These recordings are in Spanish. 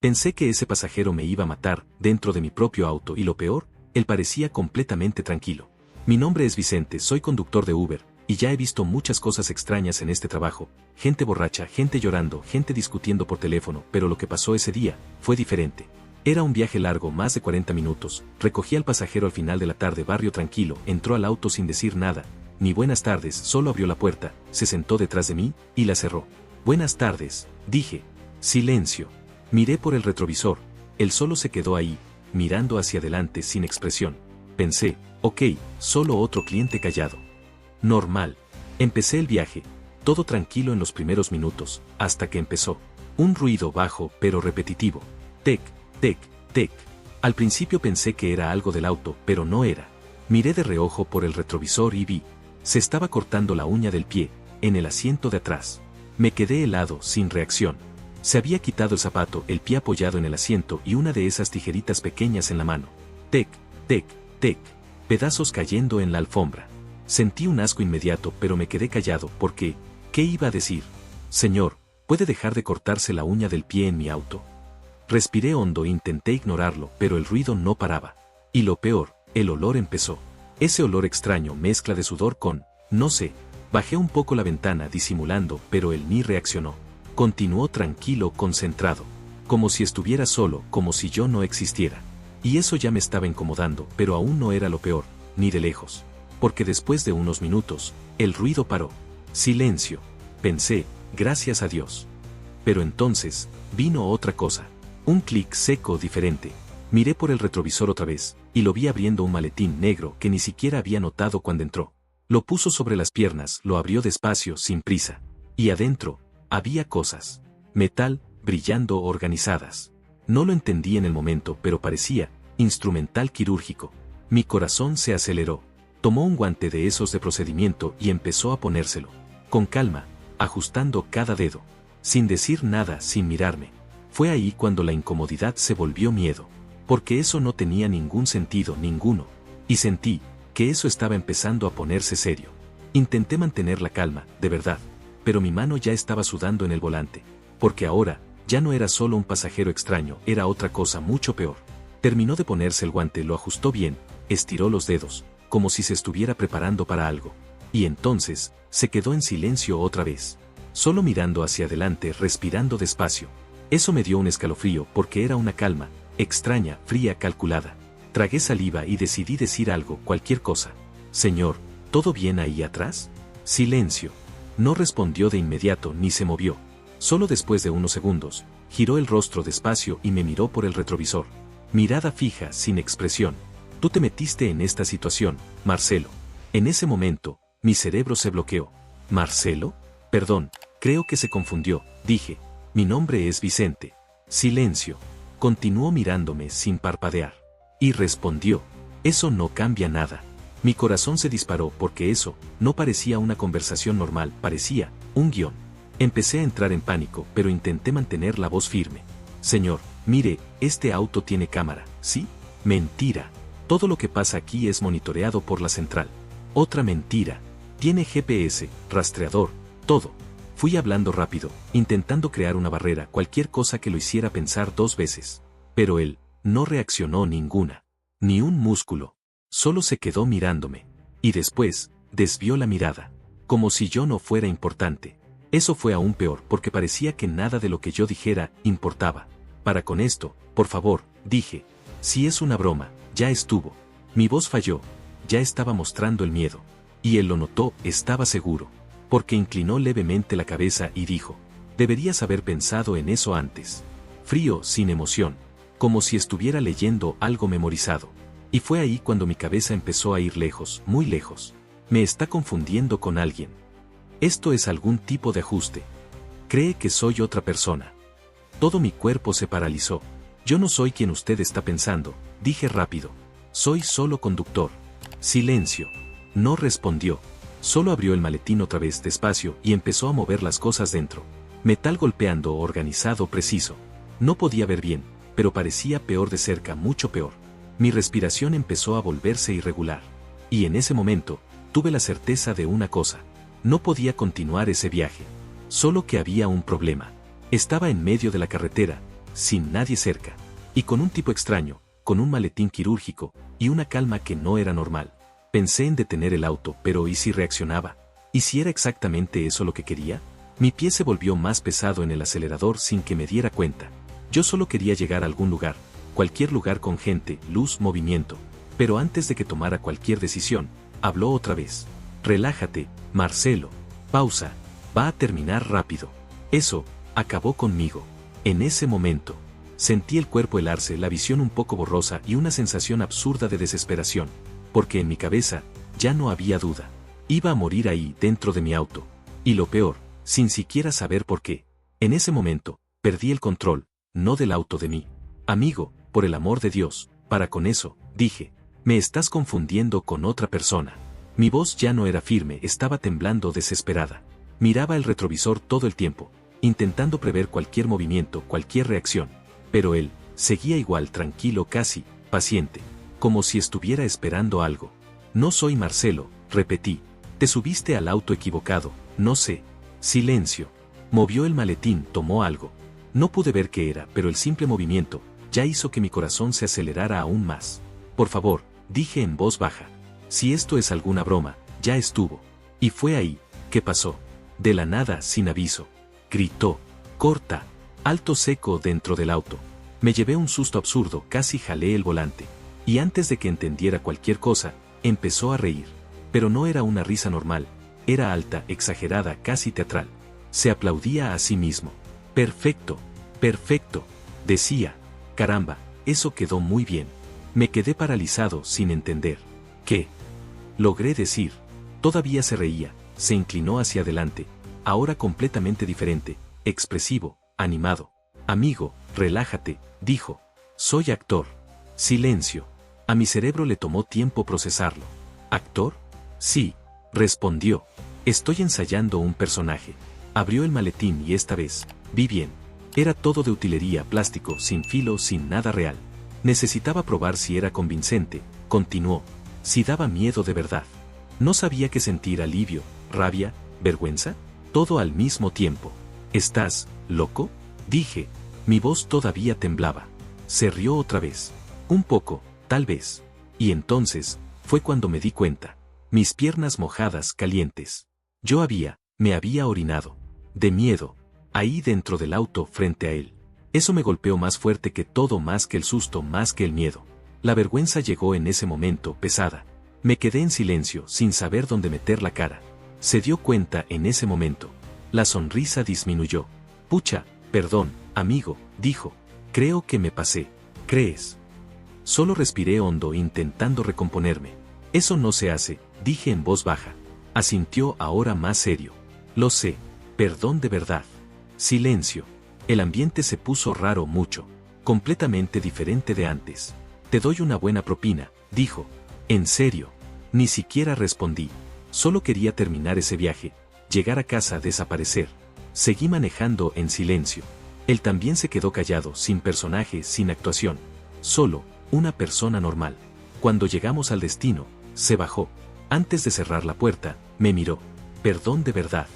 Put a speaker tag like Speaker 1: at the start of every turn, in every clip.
Speaker 1: Pensé que ese pasajero me iba a matar dentro de mi propio auto y lo peor, él parecía completamente tranquilo. Mi nombre es Vicente, soy conductor de Uber, y ya he visto muchas cosas extrañas en este trabajo, gente borracha, gente llorando, gente discutiendo por teléfono, pero lo que pasó ese día fue diferente. Era un viaje largo, más de 40 minutos, recogí al pasajero al final de la tarde, barrio tranquilo, entró al auto sin decir nada, ni buenas tardes, solo abrió la puerta, se sentó detrás de mí, y la cerró. Buenas tardes, dije. Silencio. Miré por el retrovisor, él solo se quedó ahí, mirando hacia adelante sin expresión. Pensé, ok, solo otro cliente callado. Normal. Empecé el viaje, todo tranquilo en los primeros minutos, hasta que empezó. Un ruido bajo pero repetitivo. Tec, tec, tec. Al principio pensé que era algo del auto, pero no era. Miré de reojo por el retrovisor y vi. Se estaba cortando la uña del pie, en el asiento de atrás. Me quedé helado, sin reacción. Se había quitado el zapato, el pie apoyado en el asiento y una de esas tijeritas pequeñas en la mano. Tec, tec, tec. Pedazos cayendo en la alfombra. Sentí un asco inmediato, pero me quedé callado porque, ¿qué iba a decir? Señor, ¿puede dejar de cortarse la uña del pie en mi auto? Respiré hondo e intenté ignorarlo, pero el ruido no paraba. Y lo peor, el olor empezó. Ese olor extraño, mezcla de sudor con, no sé. Bajé un poco la ventana disimulando, pero él ni reaccionó. Continuó tranquilo, concentrado. Como si estuviera solo, como si yo no existiera. Y eso ya me estaba incomodando, pero aún no era lo peor, ni de lejos. Porque después de unos minutos, el ruido paró. Silencio. Pensé, gracias a Dios. Pero entonces, vino otra cosa. Un clic seco diferente. Miré por el retrovisor otra vez, y lo vi abriendo un maletín negro que ni siquiera había notado cuando entró. Lo puso sobre las piernas, lo abrió despacio, sin prisa. Y adentro, había cosas. Metal, brillando, organizadas. No lo entendí en el momento, pero parecía instrumental quirúrgico. Mi corazón se aceleró. Tomó un guante de esos de procedimiento y empezó a ponérselo. Con calma, ajustando cada dedo. Sin decir nada, sin mirarme. Fue ahí cuando la incomodidad se volvió miedo. Porque eso no tenía ningún sentido, ninguno. Y sentí que eso estaba empezando a ponerse serio. Intenté mantener la calma, de verdad. Pero mi mano ya estaba sudando en el volante. Porque ahora, ya no era solo un pasajero extraño, era otra cosa mucho peor. Terminó de ponerse el guante, lo ajustó bien, estiró los dedos, como si se estuviera preparando para algo. Y entonces, se quedó en silencio otra vez. Solo mirando hacia adelante, respirando despacio. Eso me dio un escalofrío porque era una calma, extraña, fría, calculada. Tragué saliva y decidí decir algo, cualquier cosa. Señor, ¿todo bien ahí atrás? Silencio. No respondió de inmediato ni se movió. Solo después de unos segundos, giró el rostro despacio y me miró por el retrovisor. Mirada fija, sin expresión. Tú te metiste en esta situación, Marcelo. En ese momento, mi cerebro se bloqueó. ¿Marcelo? Perdón, creo que se confundió, dije. Mi nombre es Vicente. Silencio. Continuó mirándome sin parpadear. Y respondió. Eso no cambia nada. Mi corazón se disparó porque eso no parecía una conversación normal, parecía un guión. Empecé a entrar en pánico, pero intenté mantener la voz firme. Señor, mire, este auto tiene cámara, ¿sí? Mentira. Todo lo que pasa aquí es monitoreado por la central. Otra mentira. Tiene GPS, rastreador, todo. Fui hablando rápido, intentando crear una barrera, cualquier cosa que lo hiciera pensar dos veces. Pero él no reaccionó ninguna. Ni un músculo. Solo se quedó mirándome. Y después, desvió la mirada. Como si yo no fuera importante. Eso fue aún peor porque parecía que nada de lo que yo dijera importaba. Para con esto, por favor, dije. Si es una broma, ya estuvo. Mi voz falló. Ya estaba mostrando el miedo. Y él lo notó, estaba seguro. Porque inclinó levemente la cabeza y dijo. Deberías haber pensado en eso antes. Frío, sin emoción. Como si estuviera leyendo algo memorizado. Y fue ahí cuando mi cabeza empezó a ir lejos, muy lejos. Me está confundiendo con alguien. Esto es algún tipo de ajuste. Cree que soy otra persona. Todo mi cuerpo se paralizó. Yo no soy quien usted está pensando, dije rápido. Soy solo conductor. Silencio. No respondió. Solo abrió el maletín otra vez despacio y empezó a mover las cosas dentro. Metal golpeando, organizado, preciso. No podía ver bien, pero parecía peor de cerca, mucho peor. Mi respiración empezó a volverse irregular. Y en ese momento, tuve la certeza de una cosa. No podía continuar ese viaje. Solo que había un problema. Estaba en medio de la carretera, sin nadie cerca. Y con un tipo extraño, con un maletín quirúrgico, y una calma que no era normal. Pensé en detener el auto, pero ¿y si reaccionaba? ¿Y si era exactamente eso lo que quería? Mi pie se volvió más pesado en el acelerador sin que me diera cuenta. Yo solo quería llegar a algún lugar, cualquier lugar con gente, luz, movimiento. Pero antes de que tomara cualquier decisión, habló otra vez. Relájate, Marcelo. Pausa. Va a terminar rápido. Eso, acabó conmigo. En ese momento, sentí el cuerpo helarse, la visión un poco borrosa y una sensación absurda de desesperación, porque en mi cabeza, ya no había duda. Iba a morir ahí, dentro de mi auto. Y lo peor, sin siquiera saber por qué. En ese momento, perdí el control, no del auto de mí. Amigo, por el amor de Dios, para con eso, dije. Me estás confundiendo con otra persona. Mi voz ya no era firme, estaba temblando desesperada. Miraba el retrovisor todo el tiempo, intentando prever cualquier movimiento, cualquier reacción. Pero él, seguía igual, tranquilo, casi, paciente, como si estuviera esperando algo. No soy Marcelo, repetí. Te subiste al auto equivocado, no sé. Silencio. Movió el maletín, tomó algo. No pude ver qué era, pero el simple movimiento ya hizo que mi corazón se acelerara aún más. Por favor, dije en voz baja. Si esto es alguna broma, ya estuvo. Y fue ahí, ¿qué pasó? De la nada, sin aviso. Gritó. Corta. Alto seco dentro del auto. Me llevé un susto absurdo, casi jalé el volante. Y antes de que entendiera cualquier cosa, empezó a reír. Pero no era una risa normal. Era alta, exagerada, casi teatral. Se aplaudía a sí mismo. Perfecto. Perfecto. Decía. Caramba, eso quedó muy bien. Me quedé paralizado sin entender. ¿Qué? Logré decir. Todavía se reía, se inclinó hacia adelante, ahora completamente diferente, expresivo, animado. Amigo, relájate, dijo. Soy actor. Silencio. A mi cerebro le tomó tiempo procesarlo. ¿Actor? Sí, respondió. Estoy ensayando un personaje. Abrió el maletín y esta vez, vi bien. Era todo de utilería, plástico, sin filo, sin nada real. Necesitaba probar si era convincente, continuó. Si daba miedo de verdad. No sabía qué sentir: alivio, rabia, vergüenza, todo al mismo tiempo. ¿Estás loco?, dije. Mi voz todavía temblaba. Se rió otra vez. Un poco, tal vez. Y entonces, fue cuando me di cuenta. Mis piernas mojadas, calientes. Me había orinado. De miedo. Ahí dentro del auto, frente a él. Eso me golpeó más fuerte que todo, más que el susto, más que el miedo. La vergüenza llegó en ese momento, pesada. Me quedé en silencio, sin saber dónde meter la cara. Se dio cuenta en ese momento. La sonrisa disminuyó. Pucha, perdón, amigo, dijo. Creo que me pasé. ¿Crees? Solo respiré hondo, intentando recomponerme. Eso no se hace, dije en voz baja. Asintió ahora más serio. Lo sé. Perdón de verdad. Silencio. El ambiente se puso raro, mucho. Completamente diferente de antes. Te doy una buena propina, dijo. ¿En serio? Ni siquiera respondí. Solo quería terminar ese viaje, llegar a casa, desaparecer. Seguí manejando en silencio. Él también se quedó callado, sin personaje, sin actuación. Solo, una persona normal. Cuando llegamos al destino, se bajó. Antes de cerrar la puerta, me miró. Perdón de verdad.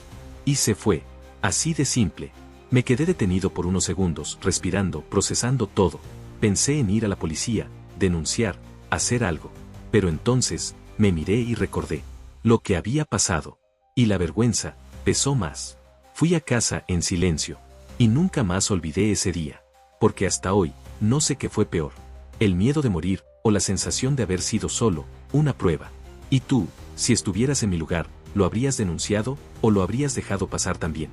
Speaker 1: Y se fue. Así de simple. Me quedé detenido por unos segundos, respirando, procesando todo. Pensé en ir a la policía, denunciar, hacer algo. Pero entonces, me miré y recordé lo que había pasado. Y la vergüenza pesó más. Fui a casa en silencio. Y nunca más olvidé ese día. Porque hasta hoy, no sé qué fue peor. El miedo de morir, o la sensación de haber sido solo una prueba. Y tú, si estuvieras en mi lugar, ¿lo habrías denunciado, o lo habrías dejado pasar también?